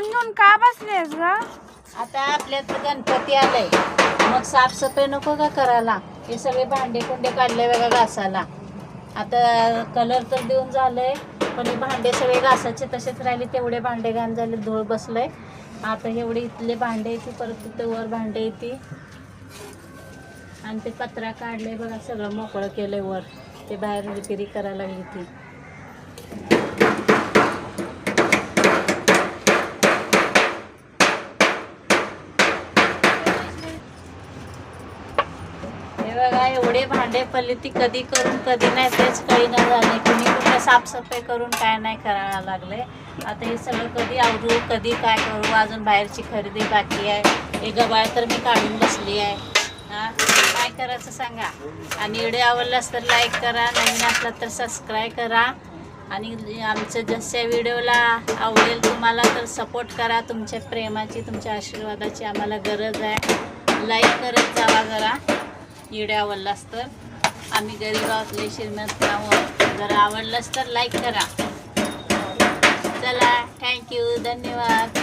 Phone घेऊन का बसलेस ग? आता आपल्यात गणपती आलाय, मग साफसफाई नको का करायला? हे सगळे भांडे कुंडे काढले बघा घासायला. आता कलर तर देऊन झालंय, पण हे भांडे सगळे घासाचे तसेच राहिले. तेवढे भांडे घाण झाले, धूळ बसलंय. आता एवढे इथले भांडे येते, परत तिथे वर भांडे येते, आणि ते पत्रा काढले बघा, सगळं मोकळं केलंय वर. ते बाहेर रिपेरी करायला लागली ती. हे बघा एवढे भांडे पडले, ती कधी करून कधी नाही तेच कळीना झाले. कुणी कुठे साफसफाई करून काय नाही करायला लागले. आता हे सगळं कधी आवरू, कधी काय करू. अजून बाहेरची खरेदी बाकी आहे. हे गबाळ तर मी काढून बसली आहे. हां, काय करायचं सांगा. आणि व्हिडिओ आवडलास तर लाईक करा, नवीन असला तर सबस्क्राईब करा. आणि आमच्या जशा व्हिडिओला आवडेल तुम्हाला तर सपोर्ट करा. तुमच्या प्रेमाची, तुमच्या आशीर्वादाची आम्हाला गरज आहे. लाईक करत जावा जरा. व्हिडिओ आवडलास तर. आम्ही गरीब आहोत, लय श्रीमंत आहोत. जर आवडलास तर लाईक करा. चला, थँक्यू, धन्यवाद.